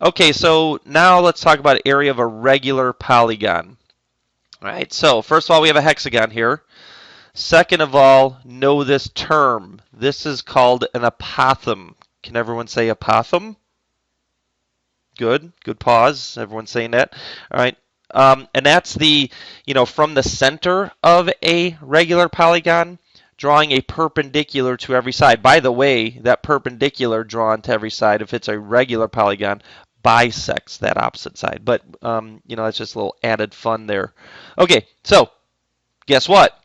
Okay, so now let's talk about area of a regular polygon. All right, so first of all, we have a hexagon here. Second of all, know this term. This is called an apothem. Can everyone say apothem? Good, good pause. Everyone's saying that. All right. And that's from the center of a regular polygon, drawing a perpendicular to every side. By the way, that perpendicular drawn to every side, if it's a regular polygon, bisects that opposite side. But, that's just a little added fun there. Okay, so guess what?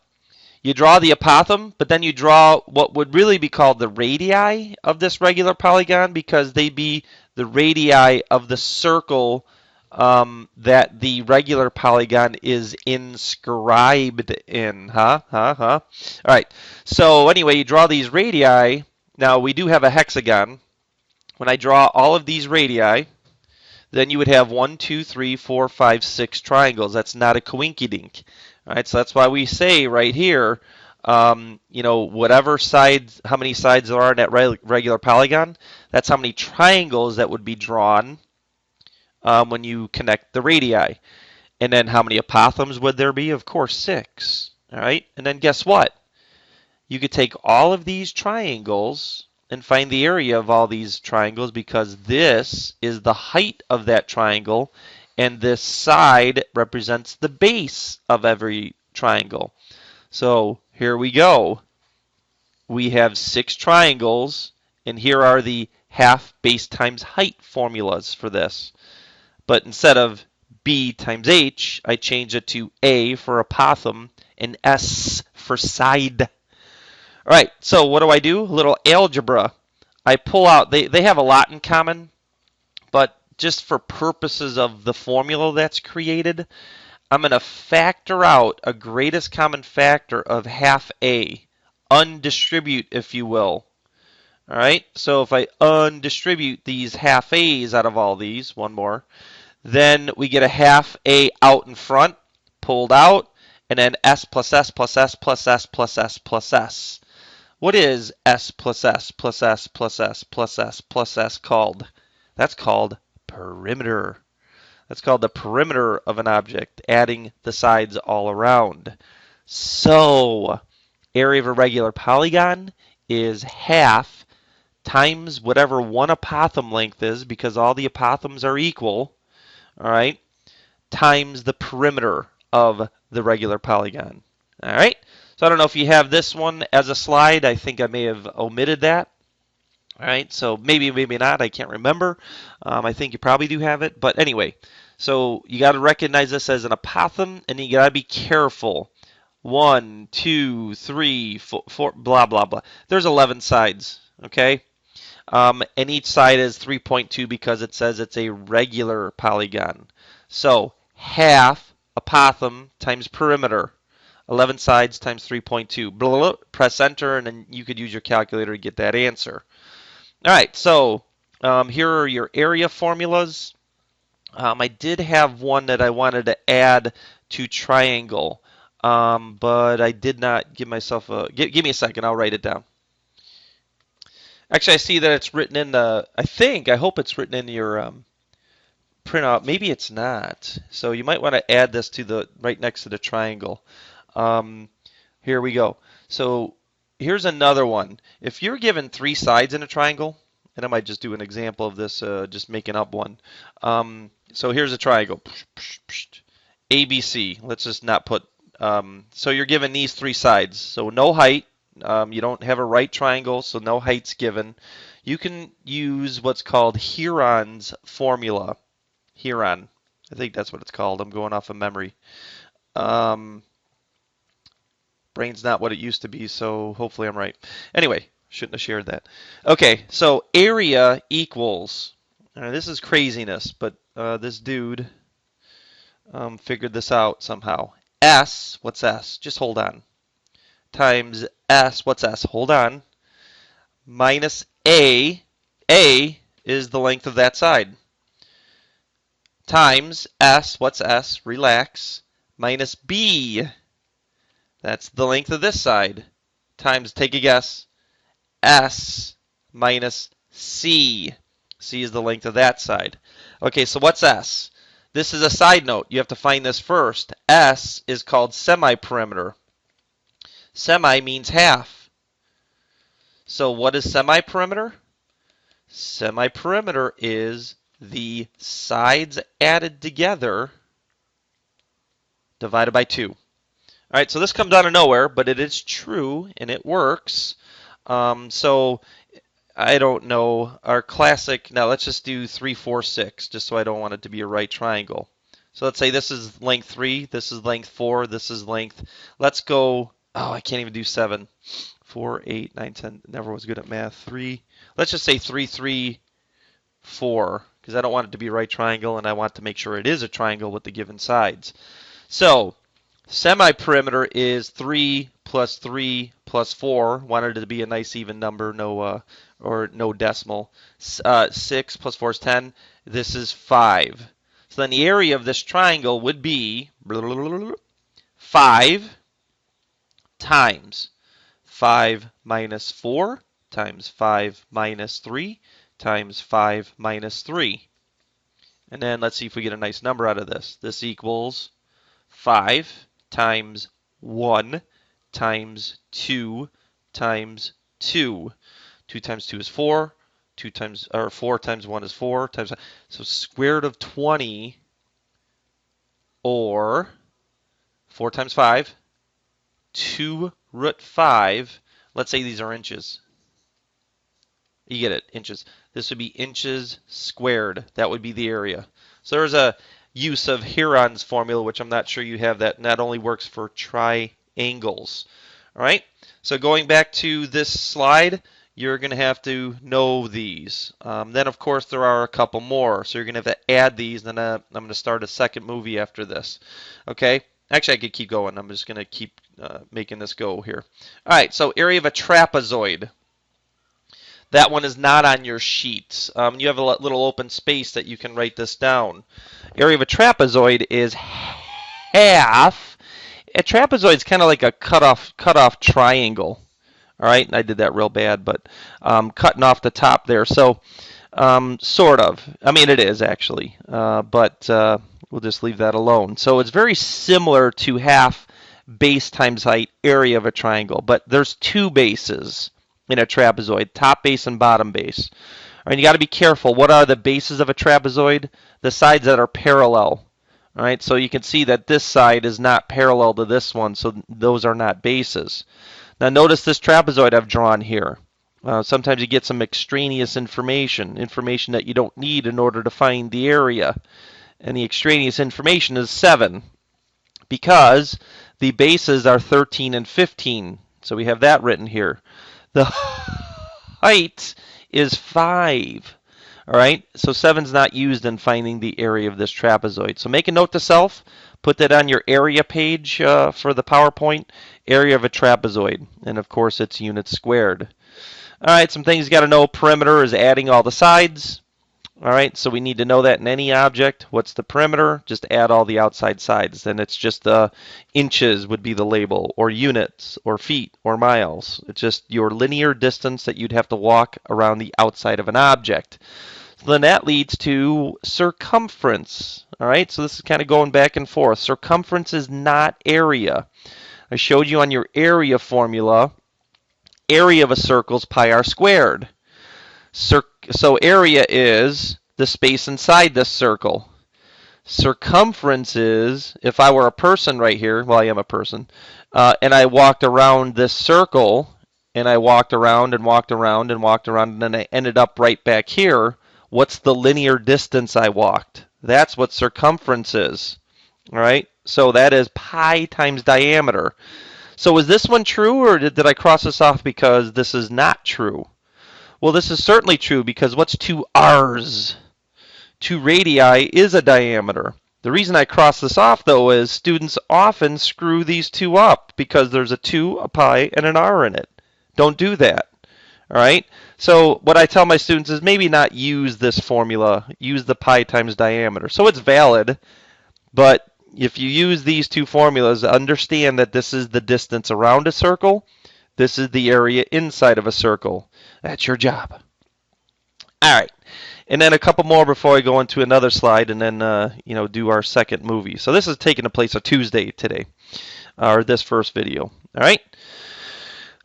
You draw the apothem, but then you draw what would really be called the radii of this regular polygon because they'd be the radii of the circle that the regular polygon is inscribed in. All right. So anyway, you draw these radii. Now we do have a hexagon. When I draw all of these radii, then you would have 1, 2, 3, 4, 5, 6 triangles. That's not a coinkydink. All right, so that's why we say right here, whatever sides, how many sides there are in that regular polygon, that's how many triangles that would be drawn when you connect the radii. And then how many apothems would there be? Of course, 6. All right, and then guess what? You could take all of these triangles and find the area of all these triangles because this is the height of that triangle and this side represents the base of every triangle. So here we go. We have 6 triangles, and here are the half base times height formulas for this. But instead of B times H, I change it to A for apothem and S for side. All right, so what do? A little algebra. I pull out, they have a lot in common, but just for purposes of the formula that's created, I'm going to factor out a greatest common factor of half A, undistribute, if you will. All right, so if I undistribute these half A's out of all these, one more, then we get a half A out in front, pulled out, and then S plus S plus S plus S plus S plus S. What is S plus S plus S plus S plus S plus S called? That's called perimeter. That's called the perimeter of an object, adding the sides all around. So, area of a regular polygon is half times whatever one apothem length is, because all the apothems are equal, all right, times the perimeter of the regular polygon. All right? So I don't know if you have this one as a slide. I think I may have omitted that. All right, so maybe not. I can't remember. I think you probably do have it. But anyway, so you got to recognize this as an apothem, and you got to be careful. 1, 2, 3, 4, blah, blah, blah. There's 11 sides, okay? And each side is 3.2 because it says it's a regular polygon. So half apothem times perimeter. 11 sides times 3.2. Blah, blah, blah. Press enter, and then you could use your calculator to get that answer. All right, so here are your area formulas. I did have one that I wanted to add to triangle, but I did not give myself a... Give me a second, I'll write it down. Actually, I see that it's written in the... I hope it's written in your printout. Maybe it's not. So you might want to add this to the right next to the triangle. Here we go. So here's another one. If you're given 3 sides in a triangle, and I might just do an example of this, just making up one. So here's a triangle. ABC. Let's just not put... so you're given these 3 sides. So no height. You don't have a right triangle, so no height's given. You can use what's called Heron's formula. Heron. I think that's what it's called. I'm going off of memory. Brain's not what it used to be, so hopefully I'm right. Anyway, shouldn't have shared that. Okay, so area equals, this is craziness, but this dude figured this out somehow. S, what's S? Just hold on. Times S, what's S? Hold on. Minus A. A is the length of that side. Times S, what's S? Relax. Minus B. That's the length of this side. Times, take a guess, S minus C. C is the length of that side. Okay, so what's S? This is a side note. You have to find this first. S is called semi-perimeter. Semi means half. So what is semi-perimeter? Semi-perimeter is the sides added together divided by 2. All right, so this comes out of nowhere, but it is true and it works. So I don't know, our classic, now let's just do 3, 4, 6, just so I don't want it to be a right triangle. So let's say this is length 3, this is length 4, this is length, let's go, oh, I can't even do 7. 4, 8, 9, 10, never was good at math. 3, let's just say 3, 3, 4, because I don't want it to be a right triangle and I want to make sure it is a triangle with the given sides. So semi-perimeter is 3 plus 3 plus 4. Wanted it to be a nice even number, no decimal. 6 plus 4 is 10. This is 5. So then the area of this triangle would be 5 times 5 minus 4 times 5 minus 3 times 5 minus 3. And then let's see if we get a nice number out of this. This equals 5 times 1 times 2 times 2. 2 times 2 is 4. 4 times 1 is 4. So square root of 20, or 4 times 5, 2 root 5. Let's say these are inches. You get it, inches. This would be inches squared. That would be the area. So there's a use of Heron's formula, which I'm not sure you have, that not only works for triangles. All right, so going back to this slide, you're going to have to know these. Then, of course, there are a couple more, so you're going to have to add these, and then I'm going to start a second movie after this. Okay, actually, I could keep going. I'm just going to keep making this go here. All right, so area of a trapezoid. That one is not on your sheet. You have a little open space that you can write this down. Area of a trapezoid is half. A trapezoid is kind of like a cut off triangle. All right, I did that real bad, but cutting off the top there. So sort of. I mean, it is actually, but we'll just leave that alone. So it's very similar to half base times height area of a triangle, but there's two bases in a trapezoid, top base and bottom base. All right, you got to be careful. What are the bases of a trapezoid? The sides that are parallel. All right, so you can see that this side is not parallel to this one, so those are not bases. Now notice this trapezoid I've drawn here. Sometimes you get some extraneous information that you don't need in order to find the area. And the extraneous information is 7, because the bases are 13 and 15. So we have that written here. The height is 5. All right, so 7's not used in finding the area of this trapezoid. So make a note to self, put that on your area page for the PowerPoint, area of a trapezoid. And of course, it's units squared. All right, some things you got to know. Perimeter is adding all the sides. All right, so we need to know that in any object. What's the perimeter? Just add all the outside sides. Then it's just inches would be the label, or units, or feet, or miles. It's just your linear distance that you'd have to walk around the outside of an object. So then that leads to circumference. All right, so this is kind of going back and forth. Circumference is not area. I showed you on your area formula, area of a circle is pi r squared. So area is the space inside this circle. Circumference is, if I were a person right here, well, I am a person, and I walked around this circle, and I walked around and walked around and walked around, and then I ended up right back here, what's the linear distance I walked? That's what circumference is. All right? So that is pi times diameter. So is this one true, or did I cross this off because this is not true? Well, this is certainly true, because what's 2 r's? 2 radii is a diameter. The reason I cross this off, though, is students often screw these two up because there's a 2, a pi, and an r in it. Don't do that. All right? So what I tell my students is maybe not use this formula. Use the pi times diameter. So it's valid, but if you use these two formulas, understand that this is the distance around a circle. This is the area inside of a circle. That's your job. All right. And then a couple more before I go into another slide and then, do our second movie. So this is taking place on Tuesday today, or this first video. All right?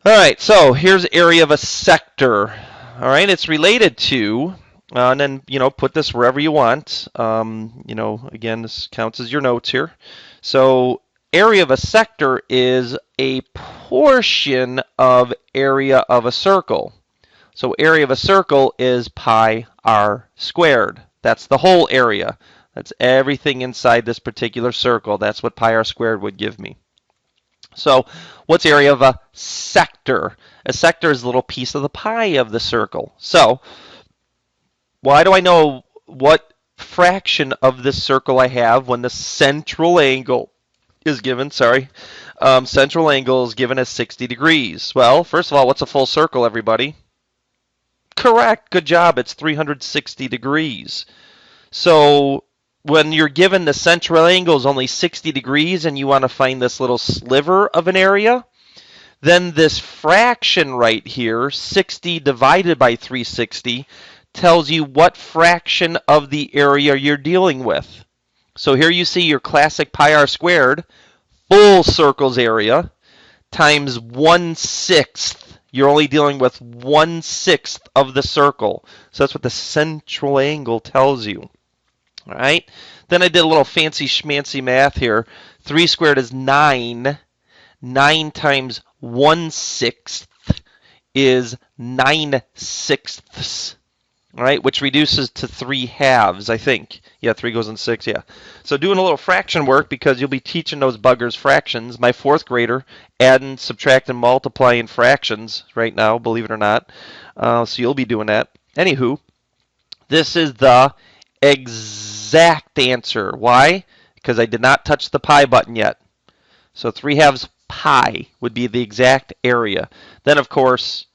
All right, so here's area of a sector. All right, it's related to, and then, put this wherever you want. Again, this counts as your notes here. So area of a sector is a portion of area of a circle. So area of a circle is pi r squared. That's the whole area. That's everything inside this particular circle. That's what pi r squared would give me. So what's area of a sector? A sector is a little piece of the pie of the circle. So why do I know what fraction of this circle I have when the central angle is given? Central angle is given as 60 degrees. Well, first of all, what's a full circle, everybody? Correct. Good job. It's 360 degrees. So when you're given the central angle is only 60 degrees and you want to find this little sliver of an area, then this fraction right here, 60 divided by 360, tells you what fraction of the area you're dealing with. So here you see your classic pi r squared, full circle's area, times 1/6. You're only dealing with 1/6 of the circle. So that's what the central angle tells you. All right. Then I did a little fancy schmancy math here. 3 squared is 9. 9 times 1/6 is 9/6. All right, which reduces to 3/2, I think. Yeah, 3 goes in 6, yeah. So doing a little fraction work because you'll be teaching those buggers fractions. My 4th grader, adding, subtracting, multiplying fractions right now, believe it or not. So you'll be doing that. Anywho, this is the exact answer. Why? Because I did not touch the pi button yet. So 3/2 pi would be the exact area. Then, of course,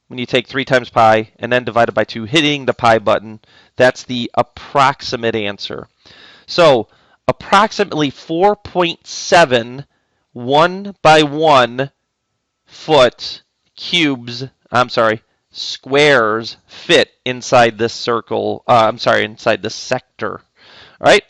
when you take 3 times pi and then divide it by 2, hitting the pi button, that's the approximate answer. So approximately 4.7 1 by 1 foot squares fit inside this circle, inside this sector. All right?